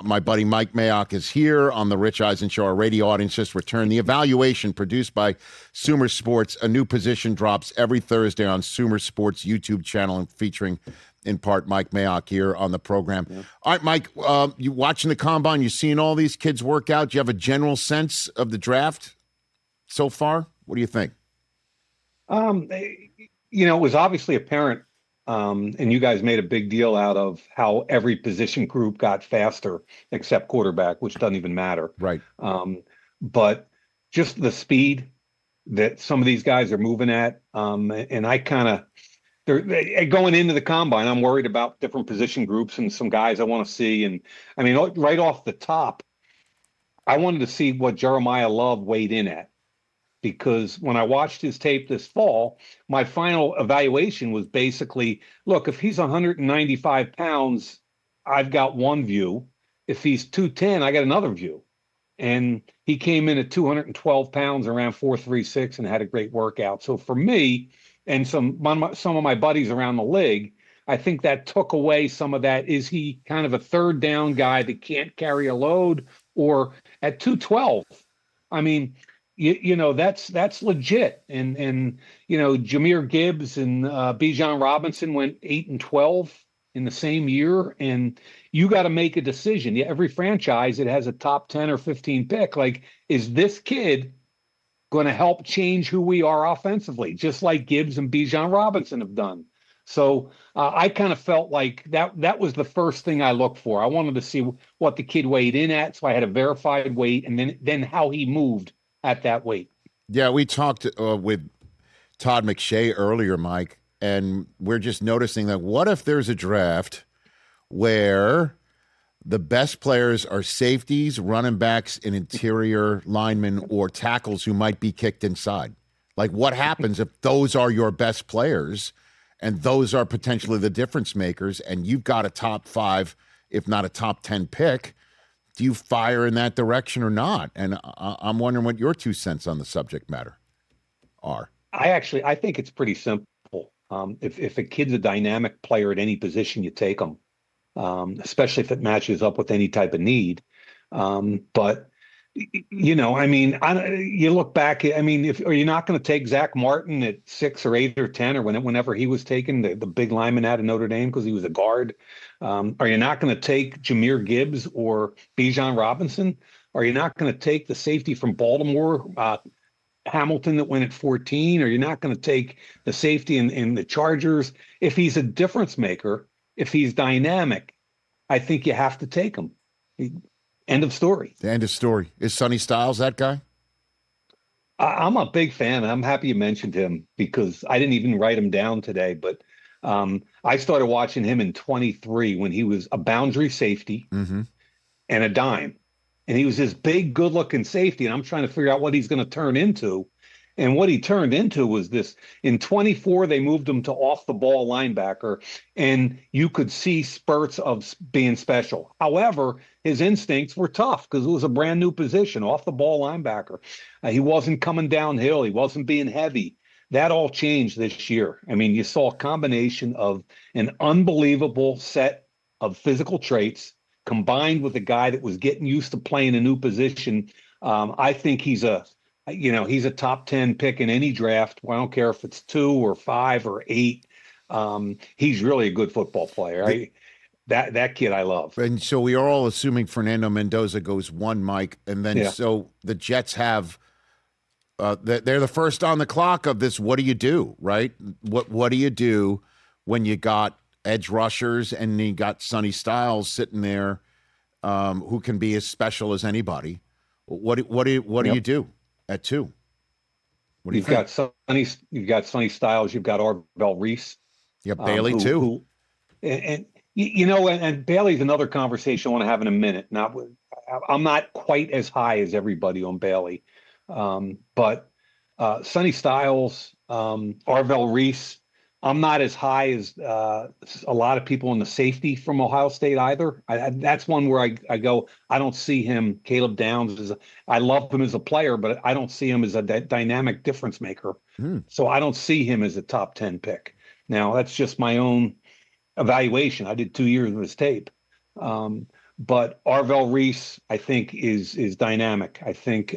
My buddy Mike Mayock is here on the Rich Eisen Show. Our radio audience just returned. The evaluation produced by Sumer Sports. A new position drops every Thursday on Sumer Sports YouTube channel and featuring, in part, Mike Mayock here on the program. Yeah. All right, Mike, you watching the Combine, you seeing all these kids work out. Do you have a general sense of the draft so far? What do you think? It was obviously apparent, and you guys made a big deal out of how every position group got faster except quarterback, which doesn't even matter. Right. But just the speed that some of these guys are moving at, and I kind of, going into the Combine, I'm worried about different position groups and some guys I want to see. And I mean, right off the top, I wanted to see what Jeremiah Love weighed in at. Because when I watched his tape this fall, my final evaluation was basically, look, if he's 195 pounds, I've got one view. If he's 210, I got another view. And he came in at 212 pounds, around 436, and had a great workout. So for me and some of my buddies around the league, I think that took away some of that. Is he kind of a third down guy that can't carry a load? Or at 212, I mean, that's legit. And Jahmyr Gibbs and Bijan Robinson went 8 and 12 in the same year. And you got to make a decision. Every franchise that has a top 10 or 15 pick, like, is this kid going to help change who we are offensively, just like Gibbs and Bijan Robinson have done? So I kind of felt like that was the first thing I looked for. I wanted to see what the kid weighed in at. So I had a verified weight, and then how he moved at that weight. Yeah, we talked with Todd McShay earlier, Mike, and we're just noticing that what if there's a draft where the best players are safeties, running backs, and interior linemen or tackles who might be kicked inside? Like, what happens if those are your best players and those are potentially the difference makers and you've got a top 5, if not a top 10 pick? Do you fire in that direction or not? And I'm wondering what your 2 cents on the subject matter are. I think it's pretty simple. If a kid's a dynamic player at any position, you take them, especially if it matches up with any type of need. But you look back. I mean, are you not going to take Zach Martin at 6 or 8 or 10 or whenever he was taken, the big lineman out of Notre Dame because he was a guard? Are you not going to take Jahmyr Gibbs or Bijan Robinson? Are you not going to take the safety from Baltimore, Hamilton, that went at 14? Are you not going to take the safety in the Chargers? If he's a difference maker, if he's dynamic, I think you have to take him. End of story. The end of story. Is Sonny Styles that guy? I'm a big fan. I'm happy you mentioned him because I didn't even write him down today. But I started watching him in 23 when he was a boundary safety and a dime. And he was this big, good-looking safety. And I'm trying to figure out what he's going to turn into. And what he turned into was this. In 24, they moved him to off-the-ball linebacker, and you could see spurts of being special. However, his instincts were tough because it was a brand-new position, off-the-ball linebacker. He wasn't coming downhill. He wasn't being heavy. That all changed this year. I mean, you saw a combination of an unbelievable set of physical traits combined with a guy that was getting used to playing a new position. I think he's a top 10 pick in any draft. Well, I don't care if it's 2 or 5 or 8. He's really a good football player. That kid I love. And so we are all assuming Fernando Mendoza goes 1, Mike. And then So the Jets have they're the first on the clock of this. What do you do, right? What do you do when you got edge rushers and you got Sonny Styles sitting there who can be as special as anybody? What do you do at 2? What do you think? You've got Sonny Styles, you've got Arvell Reese. You got Bailey too. And Bailey's another conversation I want to have in a minute. I'm not quite as high as everybody on Bailey. But Sonny Styles, Arvell Reese, I'm not as high as a lot of people in the safety from Ohio State either. That's one where I go, I don't see him. Caleb Downs I love him as a player, but I don't see him as a dynamic difference maker. So I don't see him as a top 10 pick. Now, that's just my own evaluation. I did 2 years of his tape. but Arvell Reese, I think, is dynamic. I think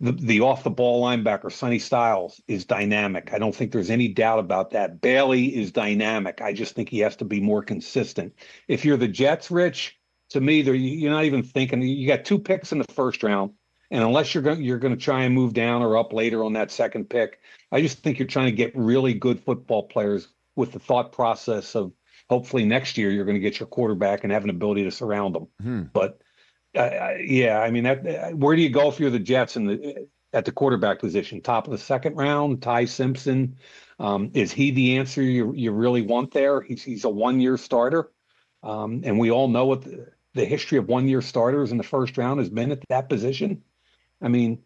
the off the ball linebacker, Sonny Styles, is dynamic. I don't think there's any doubt about that. Bailey is dynamic. I just think he has to be more consistent. If you're the Jets, Rich, to me, you're not even thinking. You got 2 picks in the first round, and unless you're going to try and move down or up later on that second pick, I just think you're trying to get really good football players with the thought process of hopefully next year you're going to get your quarterback and have an ability to surround them. But yeah, I mean, where do you go if you're the Jets at the quarterback position? Top of the second round, Ty Simpson. Is he the answer you really want there? He's a 1-year starter, and we all know what the history of 1-year starters in the first round has been at that position. I mean,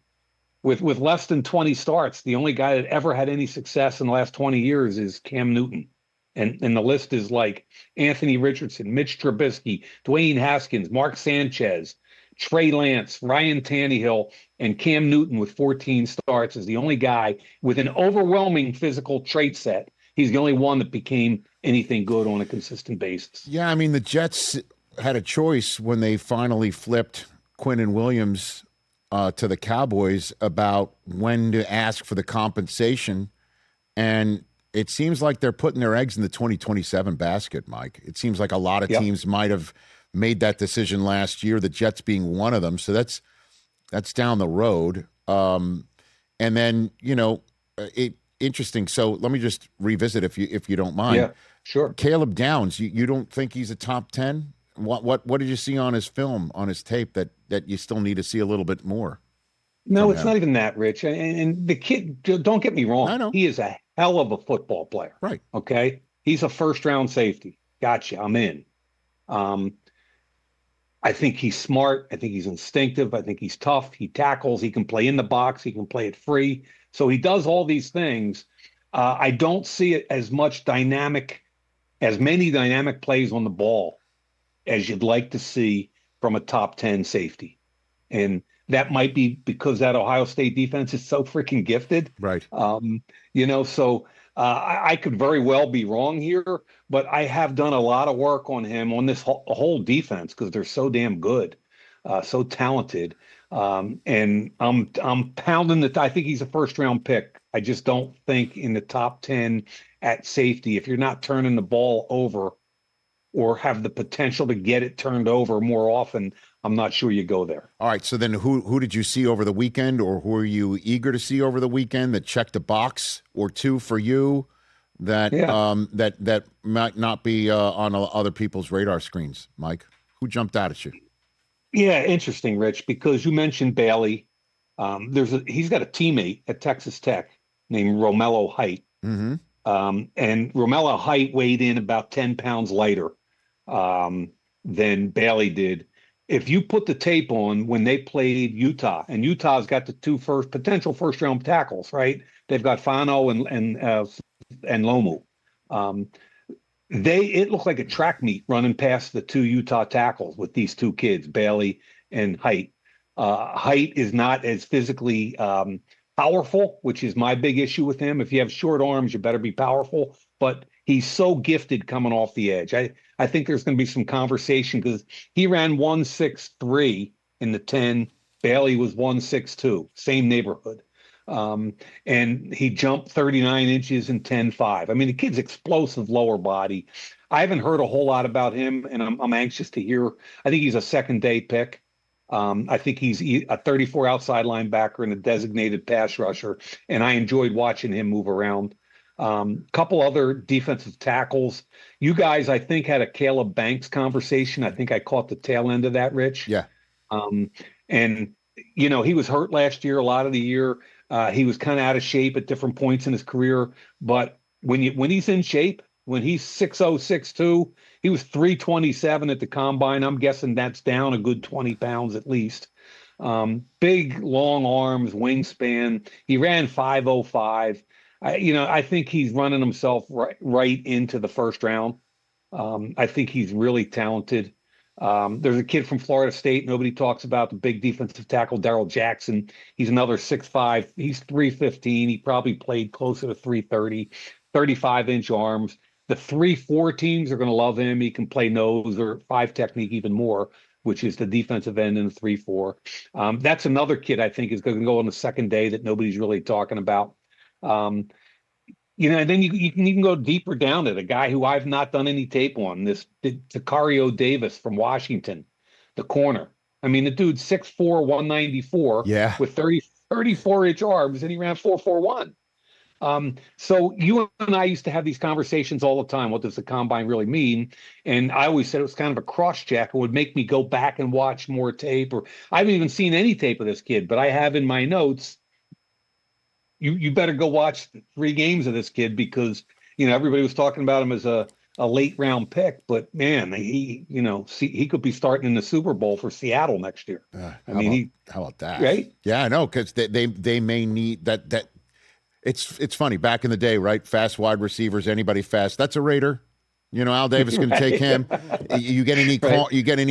with less than 20 starts, the only guy that ever had any success in the last 20 years is Cam Newton. And the list is like Anthony Richardson, Mitch Trubisky, Dwayne Haskins, Mark Sanchez, Trey Lance, Ryan Tannehill, and Cam Newton with 14 starts is the only guy with an overwhelming physical trait set. He's the only one that became anything good on a consistent basis. Yeah, I mean, the Jets had a choice when they finally flipped Quinnen Williams to the Cowboys about when to ask for the compensation. And it seems like they're putting their eggs in the 2027 basket, Mike. It seems like a lot of teams might have made that decision last year, the Jets being one of them. So that's down the road. And then, interesting. So let me just revisit if you don't mind. Yeah, sure. Caleb Downs, you don't think he's a top 10? What did you see on his film, on his tape that you still need to see a little bit more? No, it's not even that, Rich. And the kid, don't get me wrong. I know. He is a hell of a football player. Right. Okay. He's a first-round safety. Gotcha. I'm in. I think he's smart. I think he's instinctive. I think he's tough. He tackles. He can play in the box. He can play it free. So he does all these things. I don't see it as many dynamic plays on the ball as you'd like to see from a top 10 safety. And that might be because that Ohio State defense is so freaking gifted. Right. So I could very well be wrong here, but I have done a lot of work on him on this whole defense because they're so damn good, so talented. And I'm pounding that. I think he's a first round pick. I just don't think in the top 10 at safety, if you're not turning the ball over or have the potential to get it turned over more often, I'm not sure you go there. All right. So then who did you see over the weekend, or who are you eager to see over the weekend that checked a box or two for you that that might not be on other people's radar screens, Mike? Who jumped out at you? Yeah, interesting, Rich, because you mentioned Bailey. He's got a teammate at Texas Tech named Romello Height. Mm-hmm. And Romello Height weighed in about 10 pounds lighter than Bailey did. If you put the tape on when they played Utah, and Utah's got the two potential first round tackles, right? They've got Fano and Lomu. It looked like a track meet running past the two Utah tackles with these two kids, Bailey and Height. Height is not as physically powerful, which is my big issue with him. If you have short arms, you better be powerful. But he's so gifted coming off the edge. I think there's going to be some conversation because he ran 1.63 in the 10. Bailey was 1.62, same neighborhood. And he jumped 39 inches in 10.5. I mean, the kid's explosive lower body. I haven't heard a whole lot about him, and I'm anxious to hear. I think he's a second-day pick. I think he's a 34 outside linebacker and a designated pass rusher, and I enjoyed watching him move around. Couple other defensive tackles. You guys, I think, had a Caleb Banks conversation. I think I caught the tail end of that, Rich. Yeah. And, he was hurt last year, a lot of the year. He was kind of out of shape at different points in his career. But when he's in shape, when he's 6'0", 6'2", he was 327 at the combine. I'm guessing that's down a good 20 pounds at least. Big, long arms, wingspan. He ran 5.05. I think he's running himself right into the first round. I think he's really talented. There's a kid from Florida State nobody talks about, the big defensive tackle, Darrell Jackson. He's another 6'5". He's 315. He probably played closer to 330, 35-inch arms. The 3-4 teams are going to love him. He can play nose or 5 technique even more, which is the defensive end in the 3-4. That's another kid I think is going to go on the second day that nobody's really talking about. And then you can even go deeper down to the guy who I've not done any tape on, this Tacario Davis from Washington, the corner. I mean, the dude's 6'4", 194 with 34-inch arms, and he ran 4.41. So you and I used to have these conversations all the time. What does the combine really mean? And I always said it was kind of a cross-check. It would make me go back and watch more tape. Or I haven't even seen any tape of this kid, but I have in my notes, you better go watch 3 games of this kid because, everybody was talking about him as a late round pick, but man, he could be starting in the Super Bowl for Seattle next year. How about that? Right? Yeah, I know, because they may need that. It's funny. Back in the day, right? Fast wide receivers, anybody fast, that's a Raider. Al Davis can take him. You get any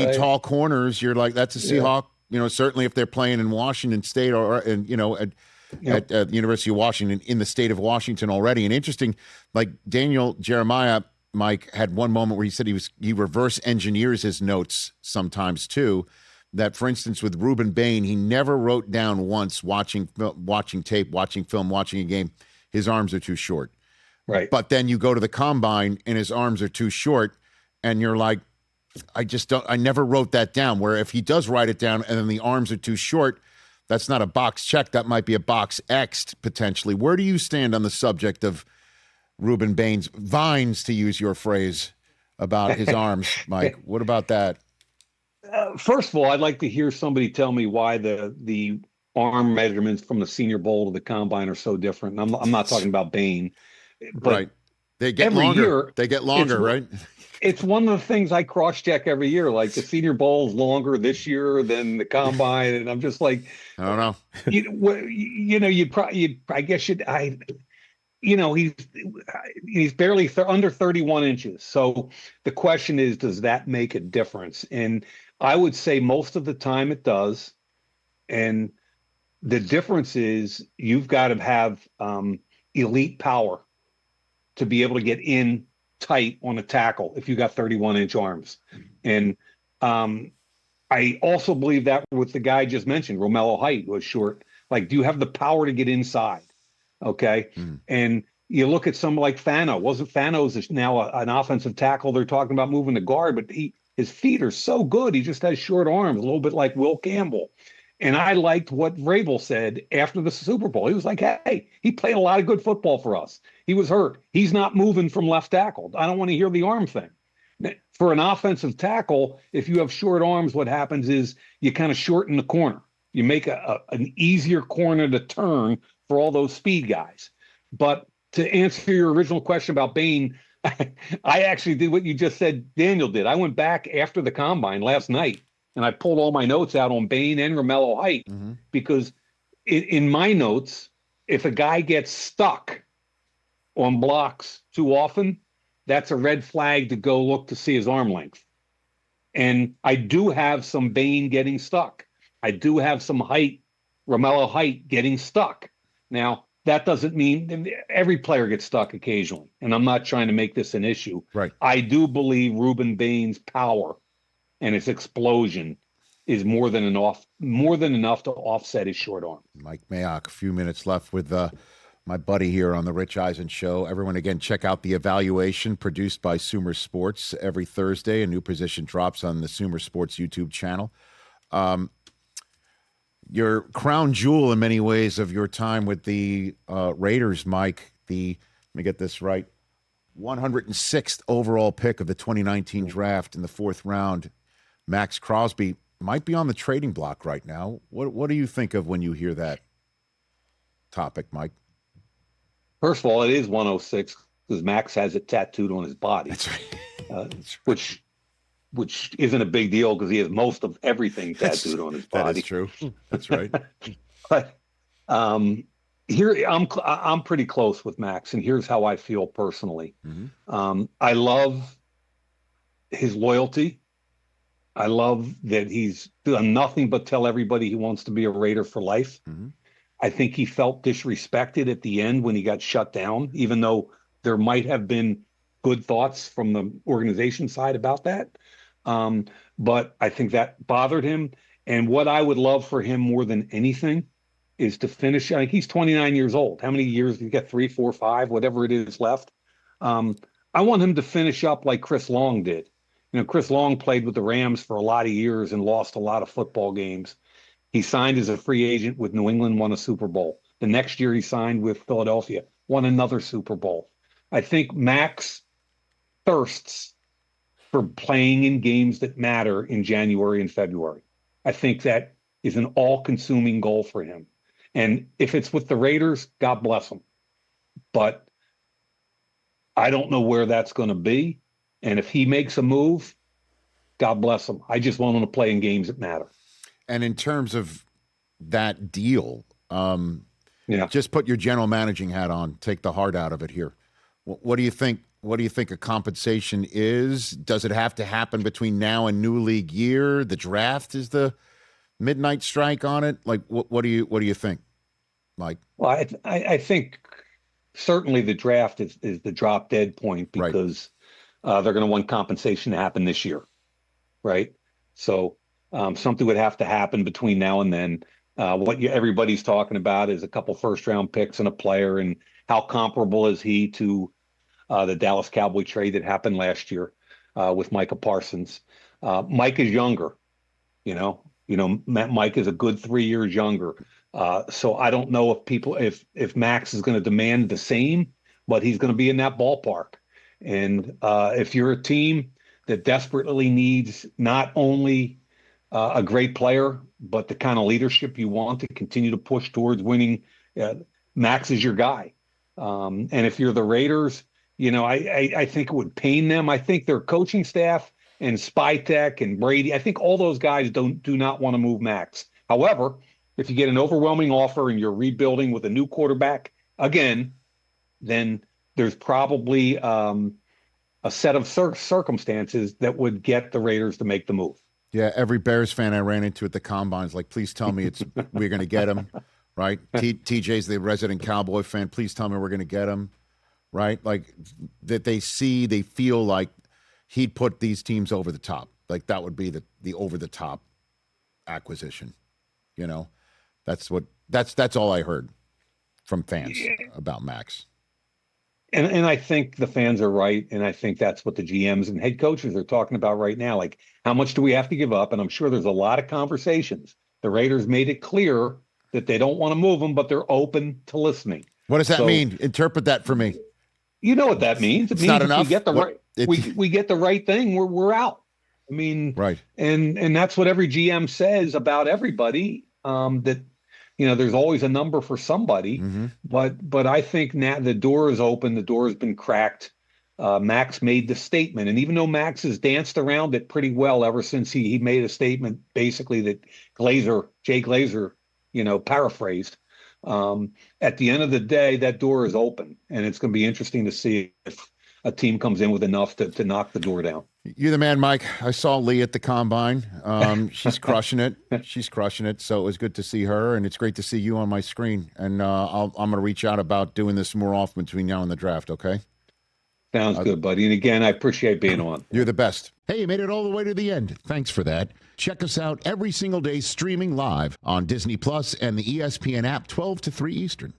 tall corners, you're like, that's a Seahawk. Certainly if they're playing in Washington State or at the University of Washington in the state of Washington already. And interesting, like Daniel Jeremiah, Mike, had one moment where he said he reverse engineers his notes sometimes too. That, for instance, with Rueben Bain, he never wrote down once watching tape, watching film, watching a game, his arms are too short. Right. But then you go to the combine and his arms are too short, and you're like, I never wrote that down. Where if he does write it down and then the arms are too short, that's not a box check. That might be a box X'd potentially. Where do you stand on the subject of Rueben Bain's vines, to use your phrase, about his arms, Mike? What about that? First of all, I'd like to hear somebody tell me why the arm measurements from the Senior Bowl to the combine are so different. And I'm not talking about Bain, but right. They get longer. They get longer, right? It's one of the things I cross-check every year. Like the Senior Bowl is longer this year than the combine, and I'm just like, I don't know. He's barely under 31 inches. So the question is, does that make a difference? And I would say most of the time it does. And the difference is you've got to have elite power to be able to get in tight on a tackle if you got 31-inch arms. And I also believe that with the guy I just mentioned, Romello Height was short. Like, do you have the power to get inside? Okay. And you look at someone like Fano. Fano's now an offensive tackle. They're talking about moving to guard, but his feet are so good. He just has short arms, a little bit like Will Campbell. And I liked what Vrabel said after the Super Bowl. He was like, hey, he played a lot of good football for us. He was hurt. He's not moving from left tackle. I don't want to hear the arm thing. For an offensive tackle, if you have short arms, what happens is you kind of shorten the corner. You make an easier corner to turn for all those speed guys. But to answer your original question about Bain, I actually did what you just said Daniel did. I went back after the combine last night, and I pulled all my notes out on Bain and Romello Height, because in my notes, if a guy gets stuck on blocks too often, that's a red flag to go look to see his arm length. And I do have some Bain getting stuck. I do have some Romello Height getting stuck. Now, that doesn't mean every player gets stuck occasionally, and I'm not trying to make this an issue. Right. I do believe Rueben Bain's power and its explosion is more than enough to offset his short arm. Mike Mayock, a few minutes left with my buddy here on the Rich Eisen Show. Everyone, again, check out The Evaluation, produced by Sumer Sports. Every Thursday, a new position drops on the Sumer Sports YouTube channel. Your crown jewel in many ways of your time with the Raiders, Mike, let me get this right, 106th overall pick of the 2019 draft in the 4th round, Maxx Crosby, might be on the trading block right now. What do you think of when you hear that topic, Mike? First of all, it is 106 because Max has it tattooed on his body. That's right. That's right. Which isn't a big deal because he has most of everything tattooed on his body. That is true. That's right. But here I'm pretty close with Max, and here's how I feel personally. I love his loyalty. I love that he's done nothing but tell everybody he wants to be a Raider for life. I think he felt disrespected at the end when he got shut down, even though there might have been good thoughts from the organization side about that. But I think that bothered him. And what I would love for him more than anything is to finish. I think he's 29 years old. How many years do you get? 3, 4, 5, whatever it is left. I want him to finish up like Chris Long did. Chris Long played with the Rams for a lot of years and lost a lot of football games. He signed as a free agent with New England, won a Super Bowl. The next year he signed with Philadelphia, won another Super Bowl. I think Max thirsts for playing in games that matter in January and February. I think that is an all-consuming goal for him. And if it's with the Raiders, God bless him. But I don't know where that's going to be. And if he makes a move, God bless him. I just want him to play in games that matter. And in terms of that deal, just put your general managing hat on, take the heart out of it here. What do you think? What do you think a compensation is? Does it have to happen between now and new league year? The draft is the midnight strike on it. Like, what do you think, Mike? Well, I think certainly the draft is the drop dead point because they're going to want compensation to happen this year, right? So something would have to happen between now and then. Everybody's talking about is a couple first round picks and a player, and how comparable is he to the Dallas Cowboy trade that happened last year with Micah Parsons. Mike is younger, Mike is a good 3 years younger. So I don't know if Max is going to demand the same, but he's going to be in that ballpark. And if you're a team that desperately needs not only a great player, but the kind of leadership you want to continue to push towards winning, Max is your guy. And if you're the Raiders, I think it would pain them. I think their coaching staff and Spytek and Brady, I think all those guys do not want to move Max. However, if you get an overwhelming offer and you're rebuilding with a new quarterback again, then there's probably a set of circumstances that would get the Raiders to make the move. Yeah, every Bears fan I ran into at the Combine is like, please tell me we're going to get him, right? TJ's the resident Cowboy fan. Please tell me we're going to get him, right? Like that they feel like he'd put these teams over the top. Like that would be the over the top acquisition. That's all I heard from fans about Max. And I think the fans are right. And I think that's what the GMs and head coaches are talking about right now. Like, how much do we have to give up? And I'm sure there's a lot of conversations. The Raiders made it clear that they don't want to move him, but they're open to listening. What does that mean? Interpret that for me. You know what that means. It means not enough. We get we get the right thing, we're out. I mean, right. And that's what every GM says about everybody, that there's always a number for somebody, but I think now the door is open. The door has been cracked. Max made the statement, and even though Max has danced around it pretty well ever since he made a statement, basically that Jay Glazer, paraphrased. At the end of the day, that door is open, and it's going to be interesting to see if a team comes in with enough to knock the door down. You're the man, Mike. I saw Lee at the Combine. She's crushing it. She's crushing it. So it was good to see her, and it's great to see you on my screen. And I'm going to reach out about doing this more often between now and the draft, okay? Sounds good, buddy. And again, I appreciate being on. You're the best. Hey, you made it all the way to the end. Thanks for that. Check us out every single day streaming live on Disney Plus and the ESPN app 12 to 3 Eastern.